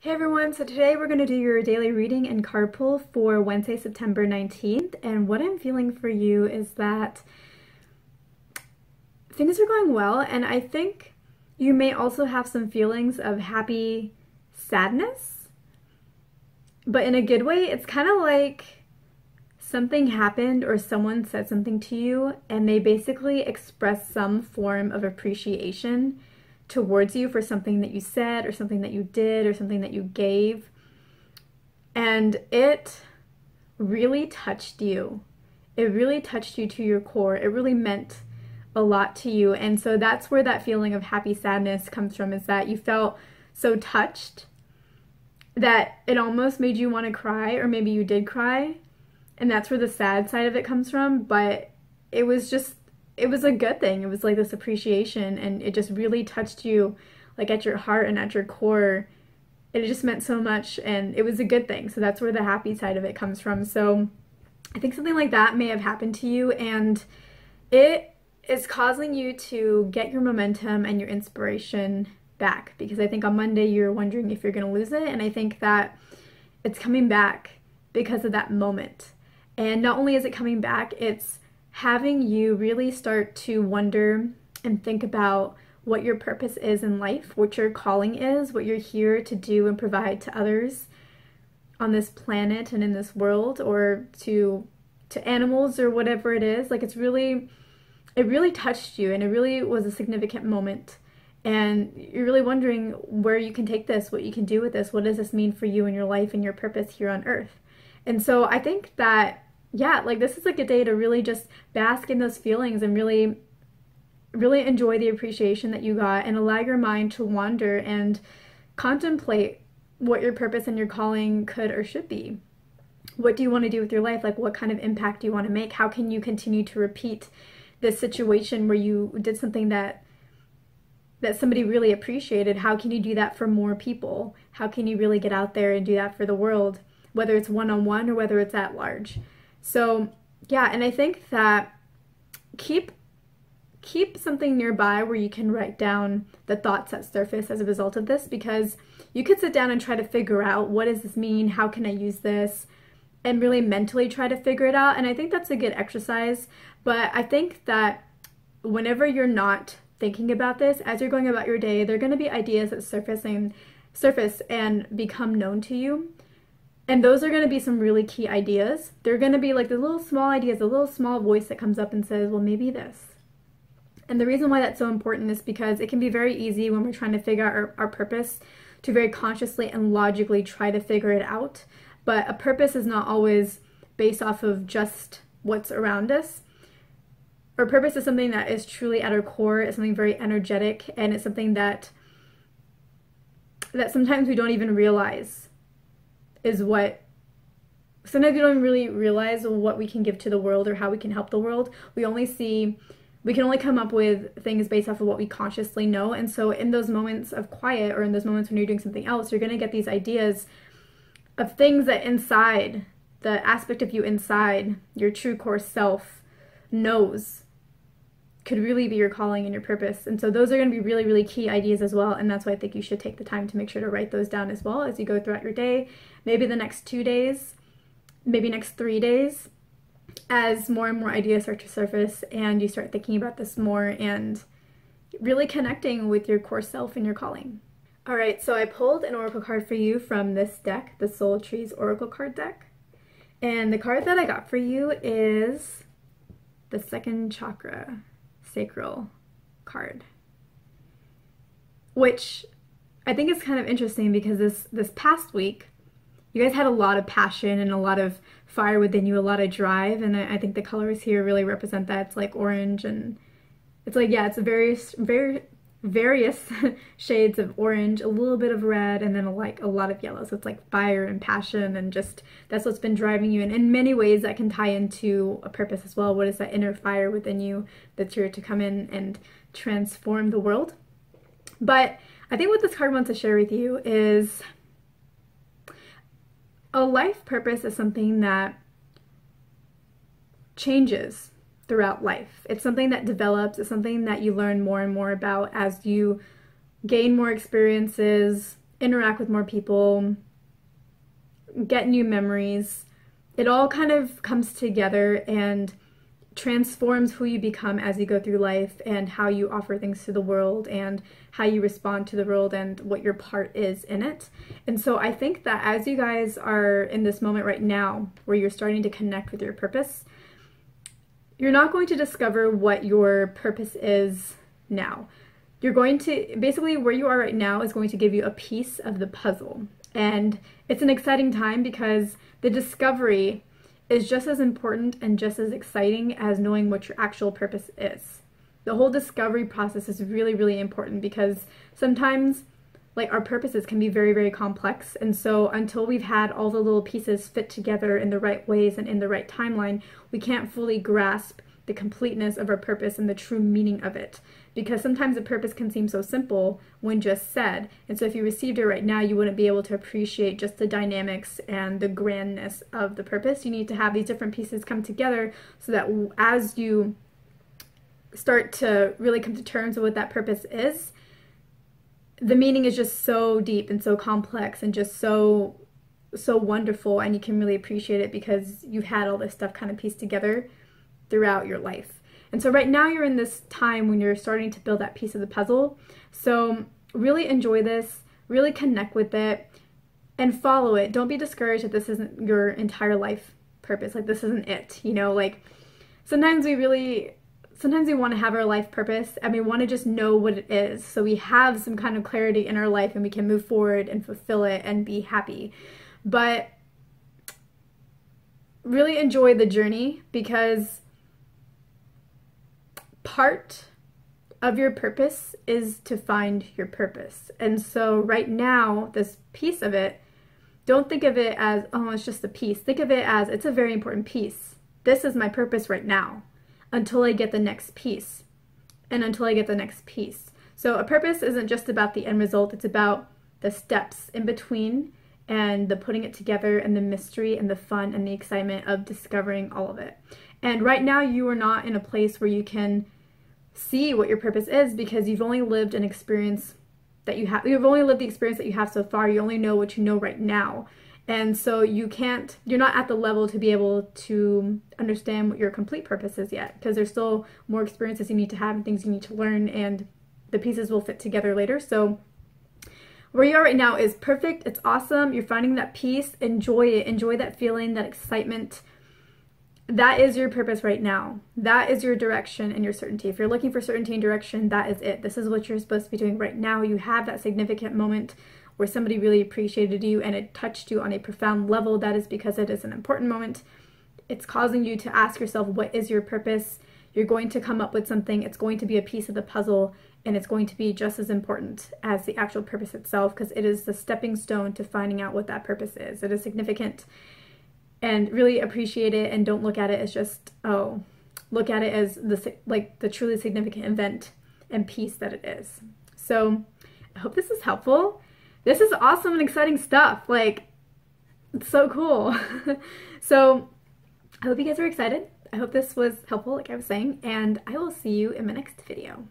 Hey everyone, so today we're going to do your daily reading and card pull for Wednesday, September 19th. And what I'm feeling for you is that things are going well, and I think you may also have some feelings of happy sadness, but in a good way. It's kind of like something happened or someone said something to you and they basically expressed some form of appreciation towards you for something that you said or something that you did or something that you gave. And it really touched you. It really touched you to your core. It really meant a lot to you. And so that's where that feeling of happy sadness comes from, is that you felt so touched that it almost made you want to cry, or maybe you did cry. And that's where the sad side of it comes from. But it was a good thing. It was like this appreciation, and it just really touched you, like at your heart and at your core. It just meant so much, and it was a good thing. So that's where the happy side of it comes from. So I think something like that may have happened to you, and it is causing you to get your momentum and your inspiration back, because I think on Monday you're wondering if you're going to lose it, and I think that it's coming back because of that moment. And not only is it coming back, it's having you really start to wonder and think about what your purpose is in life, what your calling is, what you're here to do and provide to others on this planet and in this world, or to animals or whatever it is. Like it really touched you, and it really was a significant moment. And you're really wondering where you can take this, what you can do with this, what does this mean for you and your life and your purpose here on earth. And so I think that, yeah, like this is like a day to really just bask in those feelings and really enjoy the appreciation that you got, and allow your mind to wander and contemplate what your purpose and your calling could or should be. What do you want to do with your life? Like, what kind of impact do you want to make? How can you continue to repeat this situation where you did something that somebody really appreciated? How can you do that for more people? How can you really get out there and do that for the world, whether it's one-on-one or whether it's at large? So yeah, and I think that keep something nearby where you can write down the thoughts that surface as a result of this, because you could sit down and try to figure out, what does this mean? How can I use this? And really mentally try to figure it out. And I think that's a good exercise. But I think that whenever you're not thinking about this, as you're going about your day, there are going to be ideas that surface and become known to you. And those are going to be some really key ideas. They're going to be like the little small ideas, a little small voice that comes up and says, well, maybe this. And the reason why that's so important is because it can be very easy when we're trying to figure out our purpose to very consciously and logically try to figure it out. But a purpose is not always based off of just what's around us. Our purpose is something that is truly at our core. It's something very energetic, and it's something that sometimes we don't even realize is what. Sometimes we don't really realize what we can give to the world or how we can help the world. We can only come up with things based off of what we consciously know. And so in those moments of quiet, or in those moments when you're doing something else, you're going to get these ideas of things that inside, the aspect of you inside, your true core self knows could really be your calling and your purpose. And so those are going to be really, really key ideas as well. And that's why I think you should take the time to make sure to write those down as well as you go throughout your day, maybe the next 2 days, maybe next 3 days, as more and more ideas start to surface and you start thinking about this more and really connecting with your core self and your calling. All right, so I pulled an oracle card for you from this deck, the Soul Trees Oracle card deck. And the card that I got for you is the second chakra, sacral card, which I think is kind of interesting because this past week, you guys had a lot of passion and a lot of fire within you, a lot of drive, and I think the colors here really represent that. It's like orange, and it's like, yeah, it's various shades of orange, a little bit of red, and then like a lot of yellow. So it's like fire and passion, and just that's what's been driving you. And in many ways that can tie into a purpose as well. What is that inner fire within you that's here to come in and transform the world? But I think what this card wants to share with you is a life purpose is something that changes throughout life. It's something that develops. It's something that you learn more and more about as you gain more experiences interact with more people, get new memories. It all kind of comes together and transforms who you become as you go through life and how you offer things to the world and how you respond to the world and what your part is in it. And so I think that as you guys are in this moment right now where you're starting to connect with your purpose, you're not going to discover what your purpose is now. You're going to, basically where you are right now is going to give you a piece of the puzzle. And it's an exciting time because the discovery is just as important and just as exciting as knowing what your actual purpose is. The whole discovery process is really, really important because sometimes like our purposes can be very, very complex. And so until we've had all the little pieces fit together in the right ways and in the right timeline, we can't fully grasp the completeness of our purpose and the true meaning of it. Because sometimes a purpose can seem so simple when just said. And so if you received it right now, you wouldn't be able to appreciate just the dynamics and the grandness of the purpose. You need to have these different pieces come together so that as you start to really come to terms with what that purpose is, the meaning is just so deep and so complex and just so wonderful, and you can really appreciate it because you've had all this stuff kind of pieced together throughout your life. And so right now you're in this time when you're starting to build that piece of the puzzle. So really enjoy this, really connect with it, and follow it. Don't be discouraged if this isn't your entire life purpose. Like, this isn't it, you know? Like, sometimes we want to have our life purpose and we want to just know what it is so we have some kind of clarity in our life and we can move forward and fulfill it and be happy. But really enjoy the journey, because part of your purpose is to find your purpose. And so right now, this piece of it, don't think of it as, oh, it's just a piece. Think of it as, it's a very important piece. This is my purpose right now until I get the next piece and until I get the next piece. So a purpose isn't just about the end result. It's about the steps in between and the putting it together and the mystery and the fun and the excitement of discovering all of it. And right now you are not in a place where you can see what your purpose is because you've only lived an experience that you have. You've only lived the experience that you have so far. You only know what you know right now. And so you're not at the level to be able to understand what your complete purpose is yet, because there's still more experiences you need to have and things you need to learn, and the pieces will fit together later. So where you are right now is perfect. It's awesome. You're finding that peace. Enjoy it. Enjoy that feeling, that excitement. That is your purpose right now. That is your direction and your certainty. If you're looking for certainty and direction, that is it. This is what you're supposed to be doing right now. You have that significant moment where somebody really appreciated you and it touched you on a profound level. That is because it is an important moment. It's causing you to ask yourself, what is your purpose? You're going to come up with something. It's going to be a piece of the puzzle, and it's going to be just as important as the actual purpose itself, because it is the stepping stone to finding out what that purpose is. It is significant, and really appreciate it, and don't look at it as just, oh, look at it as the truly significant event and piece that it is. So I hope this is helpful. This is awesome and exciting stuff. Like, it's so cool. So I hope you guys are excited. I hope this was helpful, like I was saying, and I will see you in my next video.